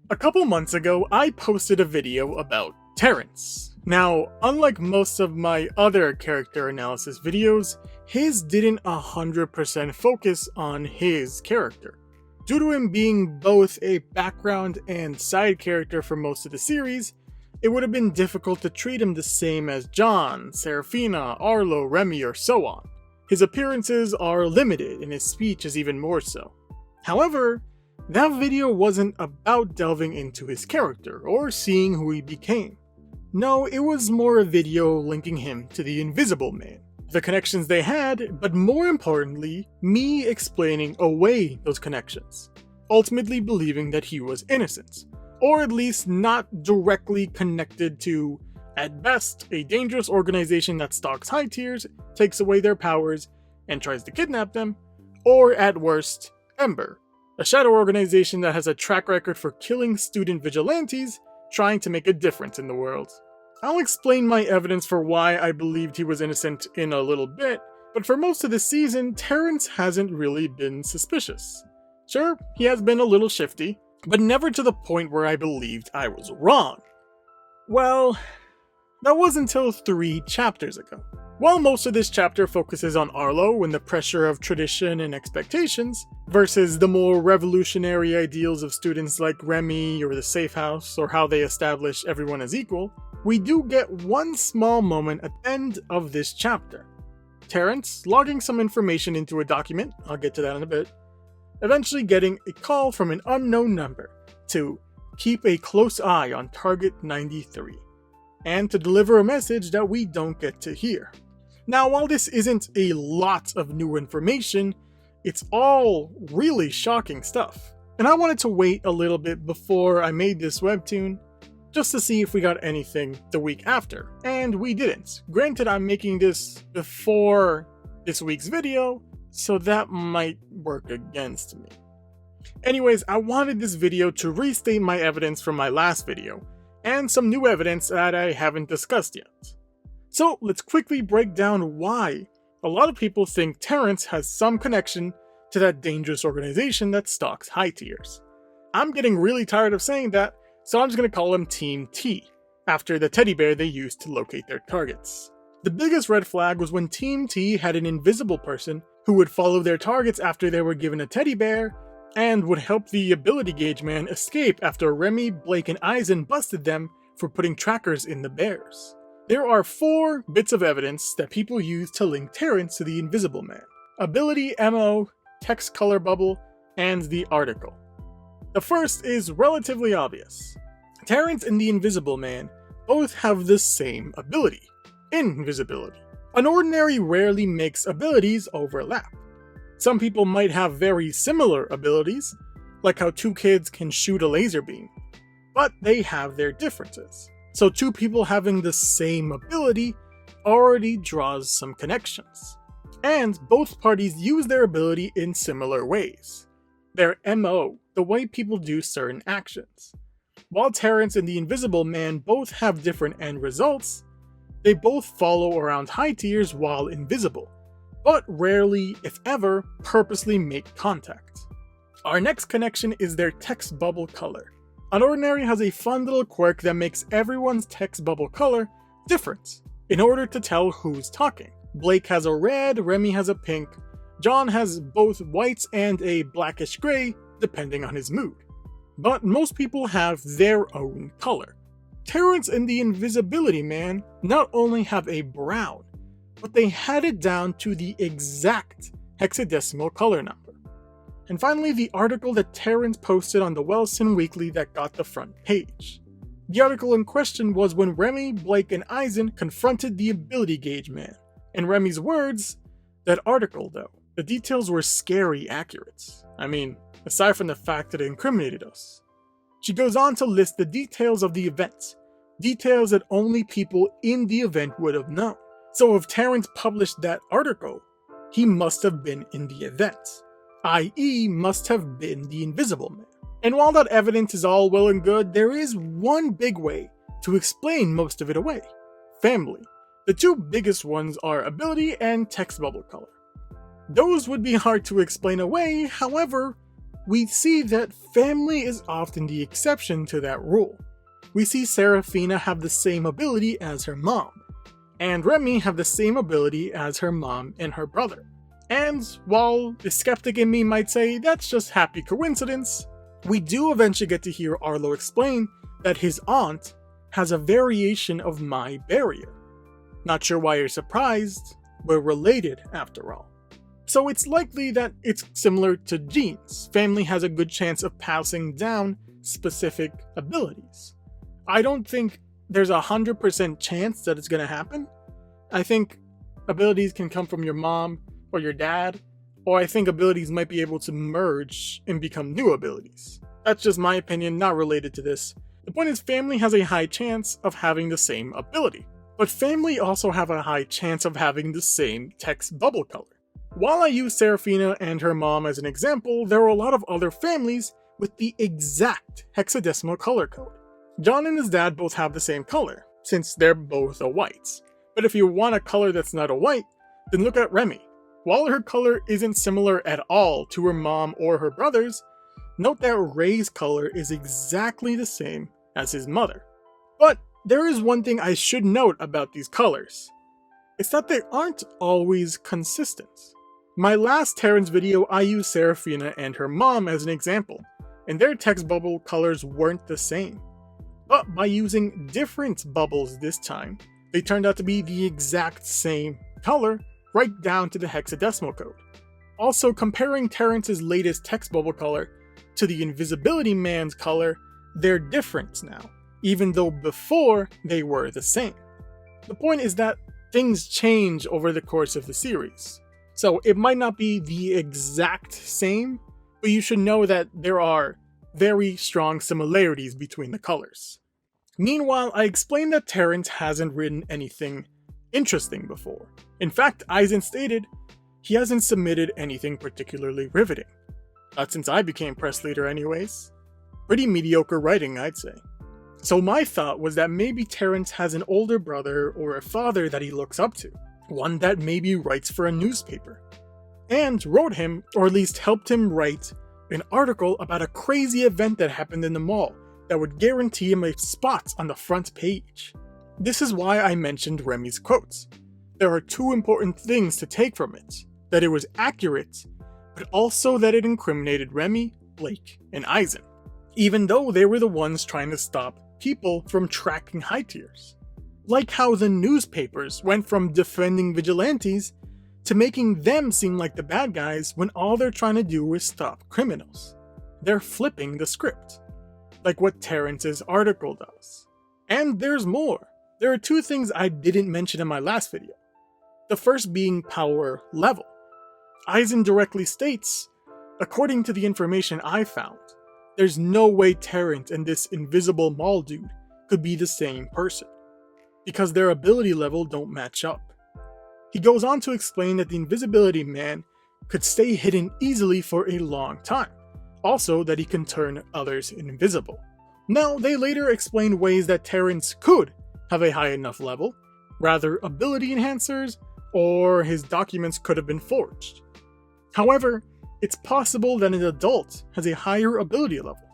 A couple months ago, I posted a video about Terrence. Now, unlike most of my other character analysis videos, his didn't 100% focus on his character. Due to him being both a background and side character for most of the series, it would have been difficult to treat him the same as John, Serafina, Arlo, Remy, or so on. His appearances are limited, and his speech is even more so. However, that video wasn't about delving into his character, or seeing who he became. No, it was more a video linking him to the Invisible Man, the connections they had, but more importantly, me explaining away those connections, ultimately believing that he was innocent, or at least not directly connected to, at best, a dangerous organization that stalks high tiers, takes away their powers, and tries to kidnap them, or at worst, Ember, a shadow organization that has a track record for killing student vigilantes trying to make a difference in the world. I'll explain my evidence for why I believed he was innocent in a little bit, but for most of the season, Terrence hasn't really been suspicious. Sure, he has been a little shifty, but never to the point where I believed I was wrong. Well, that was until 3 chapters ago. While most of this chapter focuses on Arlo and the pressure of tradition and expectations, versus the more revolutionary ideals of students like Remy or the Safe House, or how they establish everyone as equal, we do get one small moment at the end of this chapter. Terrence logging some information into a document, I'll get to that in a bit, eventually getting a call from an unknown number to keep a close eye on Target 93, and to deliver a message that we don't get to hear. Now, while this isn't a lot of new information, it's all really shocking stuff. And I wanted to wait a little bit before I made this webtoon, just to see if we got anything the week after, and we didn't. Granted, I'm making this before this week's video, so that might work against me. Anyways, I wanted this video to restate my evidence from my last video, and some new evidence that I haven't discussed yet. So let's quickly break down why a lot of people think Terrence has some connection to that dangerous organization that stalks high tiers. I'm getting really tired of saying that, so I'm just going to call him Team T, after the teddy bear they used to locate their targets. The biggest red flag was when Team T had an invisible person who would follow their targets after they were given a teddy bear, and would help the ability gauge man escape after Remy, Blake, and Eisen busted them for putting trackers in the bears. There are 4 bits of evidence that people use to link Terrence to the Invisible Man: ability, MO, text color bubble, and the article. The first is relatively obvious. Terrence and the Invisible Man both have the same ability: invisibility. Unordinary rarely makes abilities overlap. Some people might have very similar abilities, like how 2 kids can shoot a laser beam, but they have their differences. So 2 people having the same ability already draws some connections. And both parties use their ability in similar ways. Their MO, the way people do certain actions. While Terrence and the Invisible Man both have different end results, they both follow around high tiers while invisible, but rarely, if ever, purposely make contact. Our next connection is their text bubble color. Unordinary has a fun little quirk that makes everyone's text bubble color different, in order to tell who's talking. Blake has a red, Remy has a pink, John has both whites and a blackish gray, depending on his mood. But most people have their own color. Terrence and the Invisibility Man not only have a brown, but they had it down to the exact hexadecimal color number. And finally, the article that Terrence posted on the Wellston Weekly that got the front page. The article in question was when Remy, Blake, and Eisen confronted the ability gauge man. In Remy's words, that article though, the details were scary accurate. I mean, aside from the fact that it incriminated us. She goes on to list the details of the event, details that only people in the event would have known. So if Terrence published that article, he must have been in the event, i.e. must have been the Invisible Man. And while that evidence is all well and good, there is one big way to explain most of it away: family. The 2 biggest ones are ability and text bubble color. Those would be hard to explain away, however, we see that family is often the exception to that rule. We see Serafina have the same ability as her mom, and Remy have the same ability as her mom and her brother. And while the skeptic in me might say that's just happy coincidence, we do eventually get to hear Arlo explain that his aunt has a variation of my barrier. Not sure why you're surprised, we're related after all. So it's likely that it's similar to genes. Family has a good chance of passing down specific abilities. I don't think there's 100% chance that it's going to happen. I think abilities can come from your mom or your dad, or I think abilities might be able to merge and become new abilities. That's just my opinion, not related to this. The point is, family has a high chance of having the same ability, but family also have a high chance of having the same text bubble color. While I use Serafina and her mom as an example, there are a lot of other families with the exact hexadecimal color code. John and his dad both have the same color, since they're both a white. But if you want a color that's not a white, then look at Remy. While her color isn't similar at all to her mom or her brothers, note that Ray's color is exactly the same as his mother. But there is one thing I should note about these colors. It's that they aren't always consistent. My last Terrence video, I used Serafina and her mom as an example, and their text bubble colors weren't the same. But by using different bubbles this time, they turned out to be the exact same color, right down to the hexadecimal code. Also, comparing Terrence's latest text bubble color to the Invisibility Man's color, they're different now, even though before they were the same. The point is that things change over the course of the series, so it might not be the exact same, but you should know that there are very strong similarities between the colors. Meanwhile, I explained that Terrence hasn't written anything interesting before. In fact, Eisen stated he hasn't submitted anything particularly riveting. Not since I became press leader anyways. Pretty mediocre writing, I'd say. So my thought was that maybe Terrence has an older brother or a father that he looks up to, one that maybe writes for a newspaper, and wrote him, or at least helped him write, an article about a crazy event that happened in the mall that would guarantee him a spot on the front page. This is why I mentioned Remy's quotes. There are two important things to take from it: that it was accurate, but also that it incriminated Remy, Blake, and Eisen, even though they were the ones trying to stop people from tracking high tiers. Like how the newspapers went from defending vigilantes to making them seem like the bad guys when all they're trying to do is stop criminals. They're flipping the script, like what Terrence's article does. And there's more. There are two things I didn't mention in my last video. The first being power level. Eisen directly states, according to the information I found, there's no way Terrence and this invisible mall dude could be the same person, because their ability level don't match up. He goes on to explain that the Invisibility Man could stay hidden easily for a long time, also that he can turn others invisible. Now, they later explain ways that Terrence could have a high enough level, rather ability enhancers, or his documents could have been forged. However, it's possible that an adult has a higher ability level,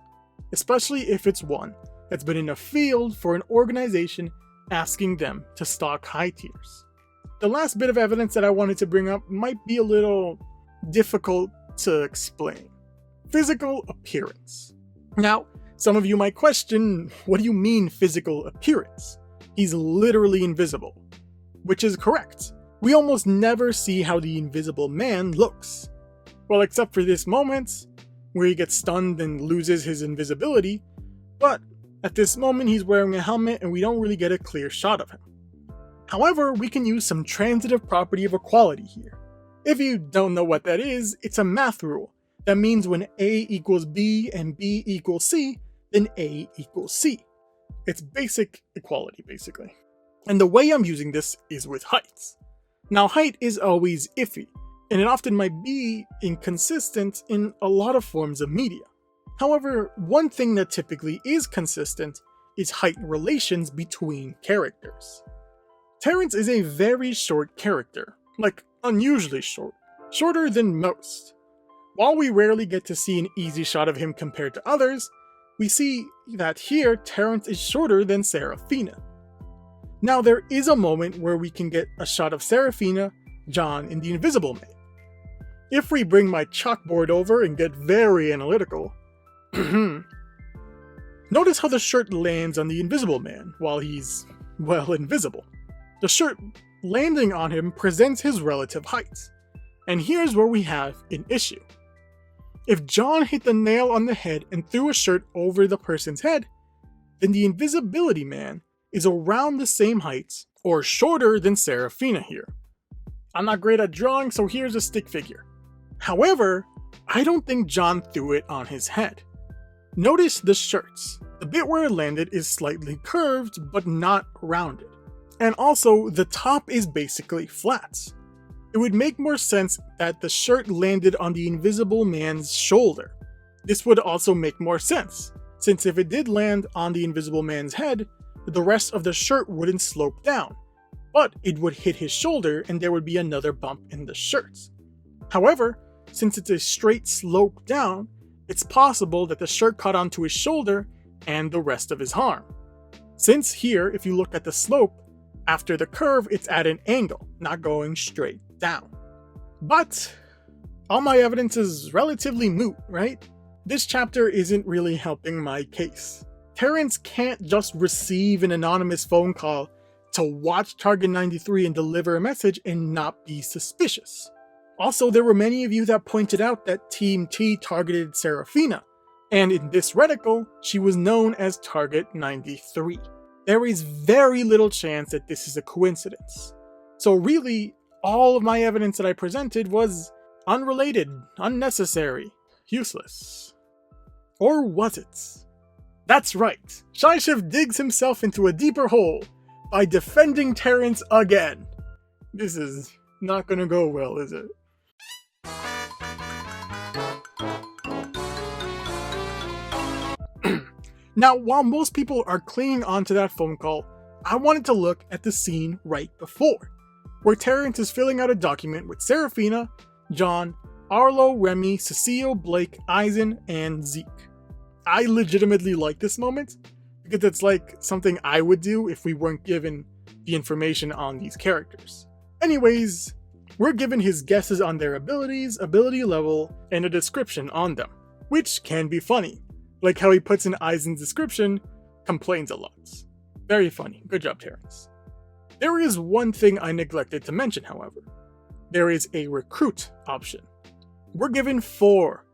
especially if it's one that's been in a field for an organization asking them to stock high tiers. The last bit of evidence that I wanted to bring up might be a little difficult to explain. Physical appearance. Now, some of you might question, what do you mean physical appearance? He's literally invisible. Which is correct. We almost never see how the Invisible Man looks. Well, except for this moment, where he gets stunned and loses his invisibility, but at this moment he's wearing a helmet and we don't really get a clear shot of him. However, we can use some transitive property of equality here. If you don't know what that is, it's a math rule that means when A equals B and B equals C, then A equals C. It's basic equality, basically. And the way I'm using this is with heights. Now, height is always iffy, and it often might be inconsistent in a lot of forms of media. However, one thing that typically is consistent is height relations between characters. Terrence is a very short character, like unusually short, shorter than most. While we rarely get to see an easy shot of him compared to others, we see that here Terrence is shorter than Serafina. Now there is a moment where we can get a shot of Serafina, John, and the Invisible Man. If we bring my chalkboard over and get very analytical, notice how the shirt lands on the Invisible Man while he's, well, invisible. The shirt landing on him presents his relative height. And here's where we have an issue. If John hit the nail on the head and threw a shirt over the person's head, then the Invisibility Man is around the same height or shorter than Serafina here. I'm not great at drawing, so here's a stick figure. However, I don't think John threw it on his head. Notice the shirts. The bit where it landed is slightly curved, but not rounded. And also, the top is basically flat. It would make more sense that the shirt landed on the Invisible Man's shoulder. This would also make more sense, since if it did land on the Invisible Man's head, the rest of the shirt wouldn't slope down, but it would hit his shoulder and there would be another bump in the shirt. However, since it's a straight slope down, it's possible that the shirt caught onto his shoulder and the rest of his arm. Since here, if you look at the slope, after the curve, it's at an angle, not going straight down. But all my evidence is relatively moot, right? This chapter isn't really helping my case. Terrence can't just receive an anonymous phone call to watch Target 93 and deliver a message and not be suspicious. Also, there were many of you that pointed out that Team T targeted Serafina, and in this reticle, she was known as Target 93. There is very little chance that this is a coincidence. So really, all of my evidence that I presented was unrelated, unnecessary, useless. Or was it? That's right, ShyChef digs himself into a deeper hole by defending Terrence again. This is not gonna go well, is it? Now, while most people are clinging onto that phone call, I wanted to look at the scene right before, where Terrence is filling out a document with Serafina, John, Arlo, Remy, Cecile, Blake, Eisen, and Zeke. I legitimately like this moment, because it's like something I would do if we weren't given the information on these characters. Anyways, we're given his guesses on their abilities, ability level, and a description on them, which can be funny. Like how he puts in Eisen's description, complains a lot. Very funny. Good job, Terrence. There is one thing I neglected to mention, however. There is a recruit option. We're given 4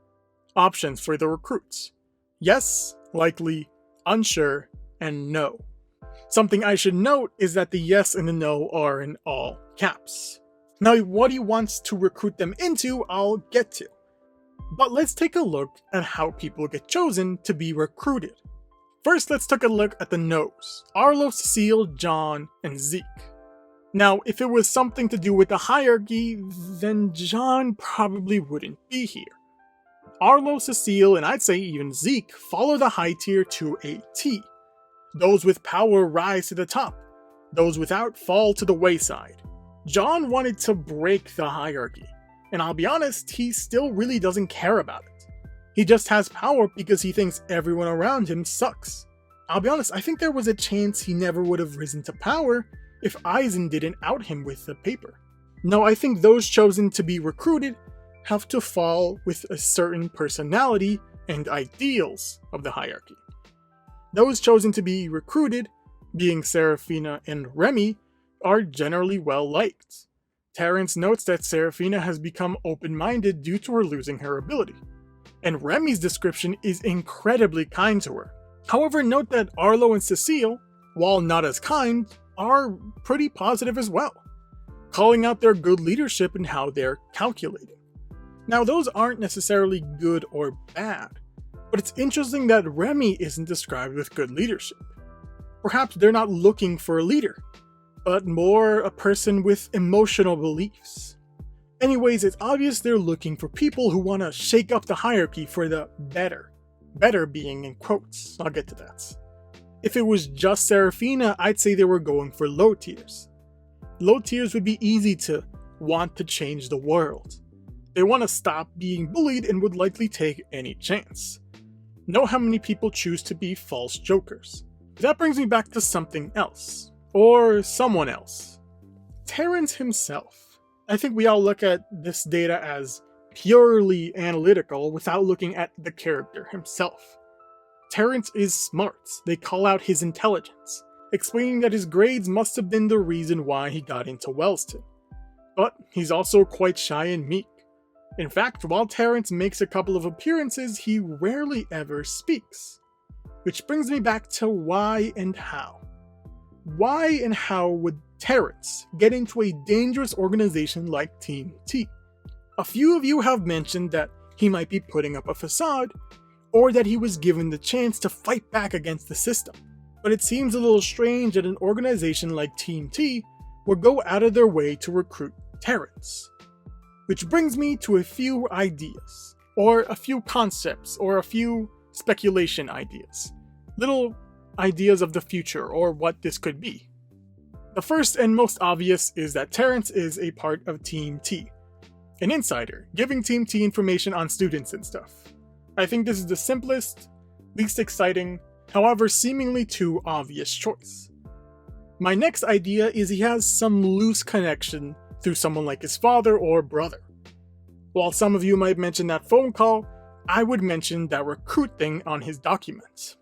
options for the recruits. Yes, likely, unsure, and no. Something I should note is that the yes and the no are in all caps. Now, what he wants to recruit them into, I'll get to. But let's take a look at how people get chosen to be recruited. First, let's take a look at the no's. Arlo, Cecile, John, and Zeke. Now, if it was something to do with the hierarchy, then John probably wouldn't be here. Arlo, Cecile, and I'd say even Zeke follow the high tier to a T. Those with power rise to the top. Those without fall to the wayside. John wanted to break the hierarchy. And I'll be honest, he still really doesn't care about it. He just has power because he thinks everyone around him sucks. I'll be honest, I think there was a chance he never would have risen to power if Eisen didn't out him with the paper. No, I think those chosen to be recruited have to fall with a certain personality and ideals of the hierarchy. Those chosen to be recruited, being Serafina and Remy, are generally well liked. Terrence notes that Serafina has become open-minded due to her losing her ability, and Remy's description is incredibly kind to her. However, note that Arlo and Cecile, while not as kind, are pretty positive as well, calling out their good leadership and how they're calculating. Now, those aren't necessarily good or bad, but it's interesting that Remy isn't described with good leadership. Perhaps they're not looking for a leader, but more a person with emotional beliefs. Anyways, it's obvious they're looking for people who want to shake up the hierarchy for the better. Better being in quotes, I'll get to that. If it was just Serafina, I'd say they were going for low tiers. Low tiers would be easy to want to change the world. They want to stop being bullied and would likely take any chance. Know how many people choose to be false jokers. That brings me back to something else. Or someone else. Terrence himself. I think we all look at this data as purely analytical without looking at the character himself. Terrence is smart. They call out his intelligence, explaining that his grades must have been the reason why he got into Wellston. But he's also quite shy and meek. In fact, while Terrence makes a couple of appearances, he rarely ever speaks. Which brings me back to why and how. Why and how would Terrence get into a dangerous organization like Team T? A few of you have mentioned that he might be putting up a facade, or that he was given the chance to fight back against the system. But it seems a little strange that an organization like Team T would go out of their way to recruit Terrence. Which brings me to a few ideas, or a few concepts, or a few speculation ideas. Little ideas of the future, or what this could be. The first and most obvious is that Terrence is a part of Team T. An insider, giving Team T information on students and stuff. I think this is the simplest, least exciting, however seemingly too obvious choice. My next idea is he has some loose connection through someone like his father or brother. While some of you might mention that phone call, I would mention that recruit thing on his documents.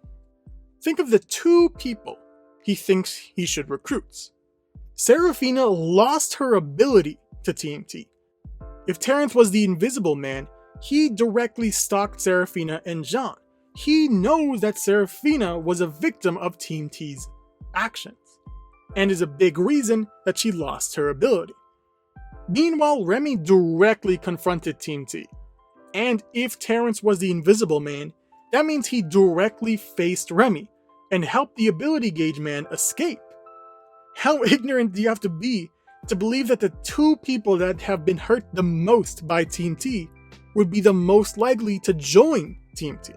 Think of the two people he thinks he should recruit. Serafina lost her ability to Team T. If Terrence was the Invisible Man, he directly stalked Serafina and Jean. He knows that Serafina was a victim of Team T's actions, and is a big reason that she lost her ability. Meanwhile, Remy directly confronted Team T. And if Terrence was the Invisible Man, that means he directly faced Remy and helped the ability gauge man escape. How ignorant do you have to be to believe that the two people that have been hurt the most by Team T would be the most likely to join Team T?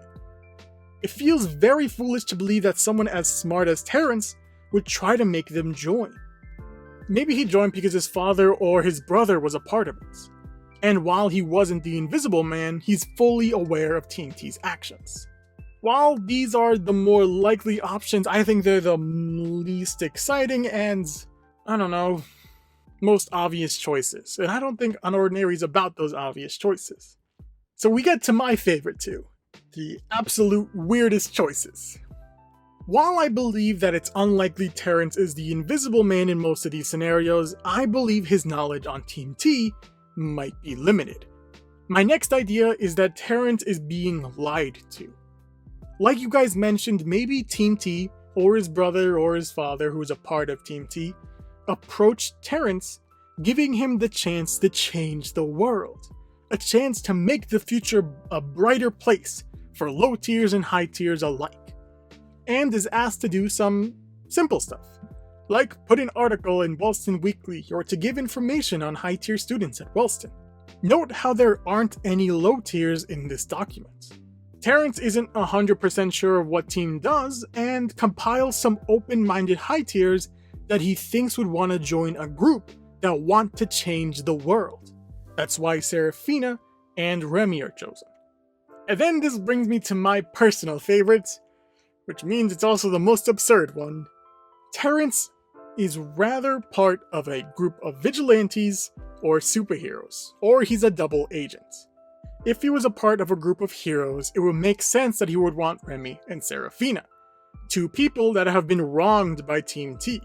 It feels very foolish to believe that someone as smart as Terrence would try to make them join. Maybe he joined because his father or his brother was a part of it. And while he wasn't the Invisible Man, he's fully aware of Team T's actions. While these are the more likely options, I think they're the least exciting and, I don't know, most obvious choices. And I don't think Unordinary is about those obvious choices. So we get to my favorite two, the absolute weirdest choices. While I believe that it's unlikely Terrence is the Invisible Man in most of these scenarios, I believe his knowledge on Team T might be limited. My next idea is that Terrence is being lied to. Like you guys mentioned, maybe Team T, or his brother or his father who is a part of Team T, approached Terrence, giving him the chance to change the world. A chance to make the future a brighter place for low tiers and high tiers alike. And is asked to do some simple stuff, like put an article in Wellston Weekly or to give information on high tier students at Wellston. Note how there aren't any low tiers in this document. Terrence isn't 100% sure of what Team does and compiles some open-minded high tiers that he thinks would want to join a group that want to change the world. That's why Serafina and Remy are chosen. And then this brings me to my personal favorite, which means it's also the most absurd one. Terrence is rather part of a group of vigilantes or superheroes, or he's a double agent. If he was a part of a group of heroes, it would make sense that he would want Remy and Serafina, two people that have been wronged by Team T.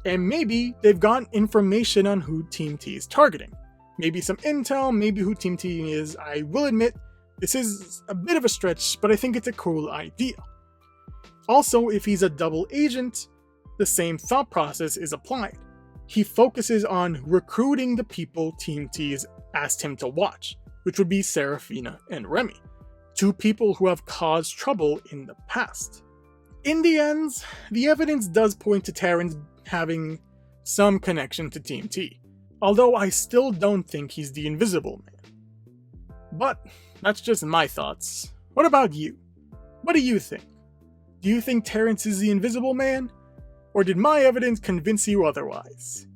And maybe they've gotten information on who Team T is targeting. Maybe some intel, maybe who Team T is. I will admit, this is a bit of a stretch, but I think it's a cool idea. Also, if he's a double agent, the same thought process is applied. He focuses on recruiting the people Team T has asked him to watch, which would be Serafina and Remy, two people who have caused trouble in the past. In the end, the evidence does point to Terrence having some connection to Team T, although I still don't think he's the Invisible Man. But that's just my thoughts. What about you? What do you think? Do you think Terrence is the Invisible Man? Or did my evidence convince you otherwise?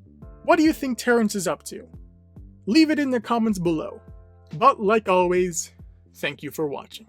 What do you think Terrence is up to? Leave it in the comments below. But like always, thank you for watching.